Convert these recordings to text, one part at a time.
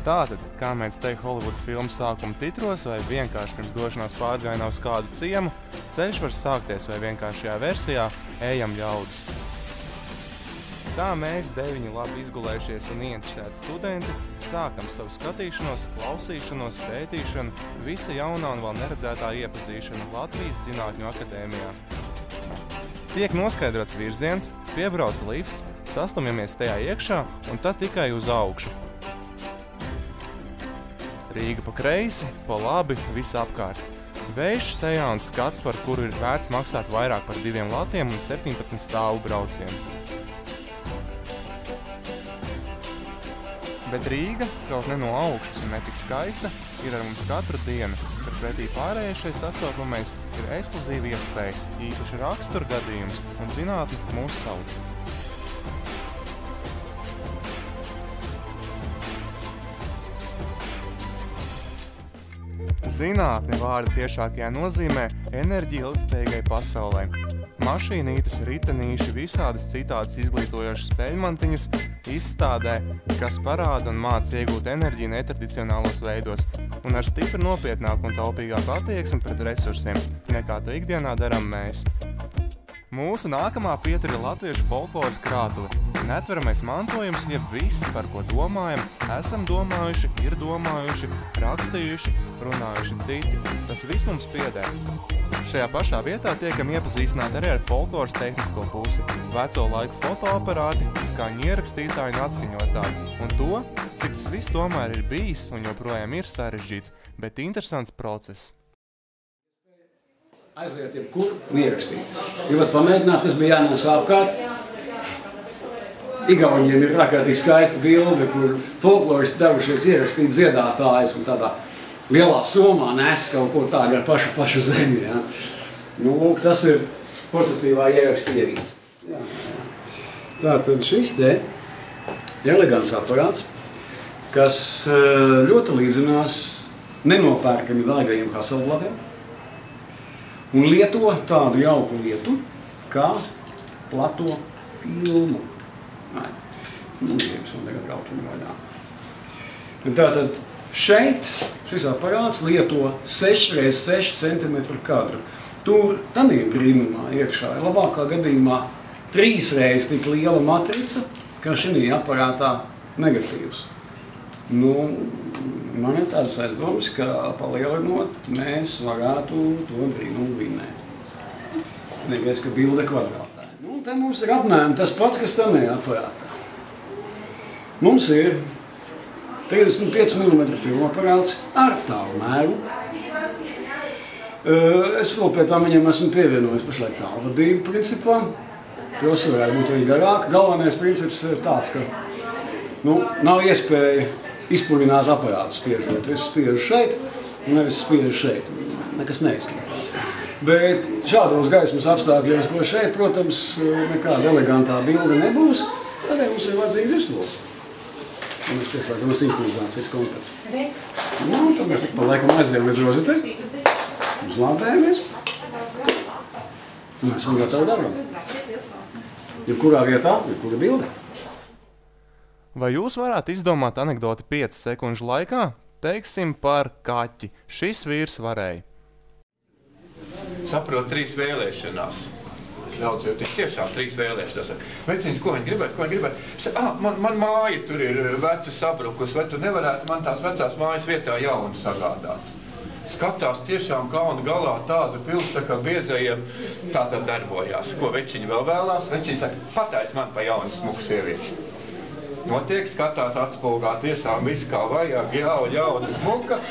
Tātad, kā mēdz teikt Holivudas filmu sākuma titros vai vienkārši pirms došanās pārgājienā uz kādu ciemu, ceļš var sākties vai vienkāršajā versijā ejam ļaudis. Tā mēs 9 labi izgulējušies un ieinteresēti studenti sākam savu skatīšanos, klausīšanos, pētīšanu, visa jaunā un vēl neredzētā iepazīšanu Latvijas Zinātņu akadēmijā. Tiek noskaidrots virziens, piebrauc lifts, sastumjamies tajā iekšā un tad tikai uz augšu. Rīga pa kreisi, pa labi, viss apkārt. Vējš sejā un skats, par kuru ir vērts maksāt vairāk par 2 latiem un 17 stāvu braucienu. Bet Rīga, kaut ne no augšas un ne tik skaista, ir ar mums katru dienu, kad pretī pārējai šai sastopamais ir ekskluzīva iespēja, īpaši rakstura gadījums un zinātne mūs sauc. Zinātne vārda tiešākajā nozīmē enerģija ilgtspējīgai pasaulē. Mašīnītes, ritenīši, visādas citādas izglītojošas spēļmantiņas izstādē, kas parāda un māca iegūt enerģiju netradicionālos veidos un ar stipri nopietnāku un taupīgāku attieksmi pret resursiem, nekā to ikdienā darām mēs. Mūsu nākamā pietura ir latviešu folkloras krātuve. Netveramais mantojums, jeb viss, par ko domājam, esam domājuši, ir domājuši, rakstījuši, runājuši citi. Tas viss mums pieder. Šajā pašā vietā tiekam iepazīstināti arī ar folkloras tehnisko pusi, veco laiku fotoaparāti, skaņu ierakstītāji un atskaņotāji, un to, cik tas viss tomēr ir bijis un joprojām ir sarežģīts, bet interesants process. Aiziet jebkur un ierakstīt. Gribat pamēģināt, kas bija jānesa apkārt. Igauniem ir ārkārtīgi skaista bilde, kur folkloristi devušies ierakstīt dziedātājus un tādā lielā somā nes kaut ko tādu ar pašu zemi. Ja? Nu, lūk, tas ir portatīvā ierakstierīce. Tātad šis te elegants aparāts, kas ļoti līdzinās nenopērkami dārgajiem Hasselbladiem. Un lieto tādu jauku lietu, kā plato filmu. Gribas man tagad brauču vaļā. Tātad šeit šis aparāts lieto 6x6 cm kadru. Tur tanī brīnumā iekšā ir labākā gadījumā 3 reizes tik liela matrica, kā šī aparātā negatīvs. Nu, man ir tāds aizdoms, ka palielinot mēs varētu to brīnumu vinēt. Vienīgais, ka bilde kvadrātā. Nu, te mums ir apmēram tas pats, kas tam ir aparātā. Mums ir 35 mm filmu aparāts ar tālu mēru. Es vēl pēc tam viņam esmu pievienojis pašlaik tālu vadību principā. Tos varētu būt arī garāk. Galvenais princips ir tāds, ka nav iespēja izpurināt aparātu spiežot. Es spiežu šeit un nevis spiežu šeit. Nekas neizskatās. Bet šādos gaismas apstākļos, ko šeit, protams, nekāda elegantā bilde nebūs, tādēļ mums ir vajadzīgs izlūks. Un mēs pieslēdzam sinhronizācijas kontaktu. Nu, tad mēs pa laikam aizdējam līdz rozetei. Uzlādējamies. Un esam gatavi darbam. Jebkurā vietā, jebkura bilde. Vai jūs varētu izdomāt anekdoti 5 sekundžu laikā? Teiksim par kaķi. Šis vīrs varēja. Saprot 3 vēlēšanās. Daudz jau tiešām 3 vēlēšanās. Vecīņš, ko viņi gribētu? Man māja tur ir veca sabrukus, vai tu nevarētu man tās vecās mājas vietā jaunu sagādāt? Skatās tiešām kauna galā tādu pilsētu, kā biezajiem tātad darbojās. Ko večiņi vēl vēlās? Večiņi saka, patais man pa jaunu smuku sieviešu. Notiek, skatās atspulgā, tiešām viss kā vajag, jauna smuka.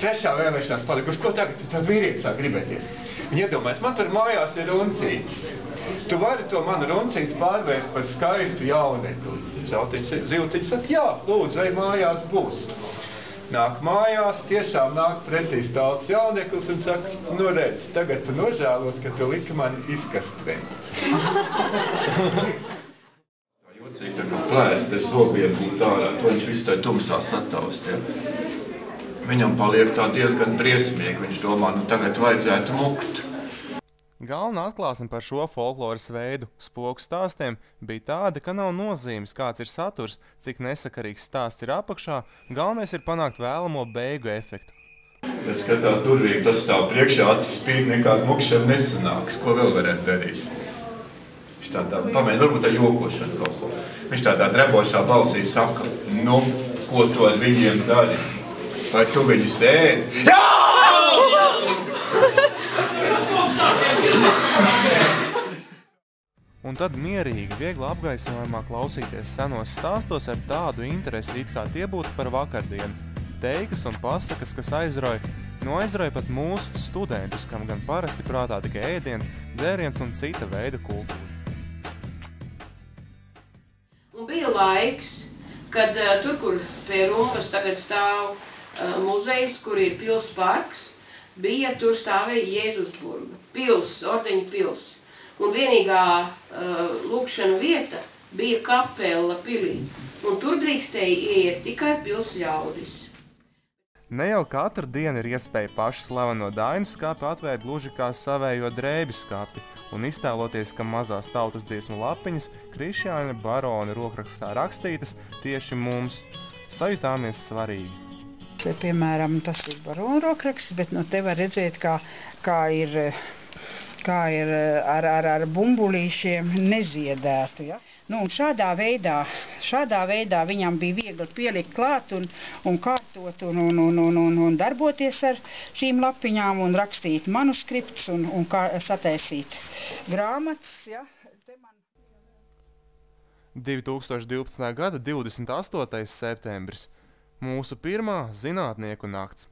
3. vēlēšanās palikusi, ko tagad tad vīrietis sāk gribēties? Viņi iedomājas, man tur mājās ir runcītis. Tu vari to manu runcīti pārvērst par skaistu jaunekli. Ziltiņš saka, jā, lūdzu, vai mājās būs. Nāk mājās, tiešām nāk pretī stāvs jauneklis un saka, nu redz, tagad tu nožēlos, ka tu liki mani izkastē. Cik tā kā plēst ar zobiem būtu ārā, to viņš visu tā tumsā sataust. Ja. Viņam paliek tā diezgan briesmīgi, viņš domā, nu tagad vajadzētu mukt. Galvenā atklāsme par šo folkloras veidu, spoku stāstiem, bija tāda, ka nav nozīmes, kāds ir saturs, cik nesakarīgs stāsts ir apakšā, galvenais ir panākt vēlamo beigu efektu. Ja skatās durvīgi, tas stāv priekšā, acis spīd, nekāda mukšana nesanāks. Ko vēl varētu darīt? Viņš tā pamēģina, varbūt ar jokošanu kaut ko. Viņš tā drebošā balsī saka, nu, ko tu ar viņiem dari? Vai tu viņus ēdi? Jā! Un tad mierīgi, viegli apgaismojumā klausīties senos stāstos ar tādu interesi, it kā tie būtu par vakardienu. Teikas un pasakas, kas aizrauj pat mūsu studentus, kam gan parasti prātā tikai ēdiens, dzēriens un cita veida kultūra. Un bija laiks, kad tur, kur pie Rumpas tagad stāv muzejs, kur ir pils parks, tur stāvēja Jēzusburga, ordeņa pils. Un vienīgā lūkšana vieta bija kapela pilī. Un tur drīkstēja ieiet tikai pils ļaudis. Ne jau katru dienu ir iespēja pašu slaveno dainu skapi atvērt gluži kā savējo drēbi skapi un iztēloties, ka mazās tautas dziesmu lapiņas Krišjāņa Barona rokrakstā rakstītas tieši mums. Sajutāmies svarīgi. Te, piemēram, tas ir Barona rokraksts, bet no te var redzēt, kā ir ar bumbulīšiem neziedētu. Ja? Nu, un šādā veidā viņam bija viegli pielikt klāt un kārtot un darboties ar šīm lapiņām un rakstīt manuskriptus un sataisīt grāmatas. Ja? 2012. gada 28. septembris. Mūsu pirmā zinātnieku nakts.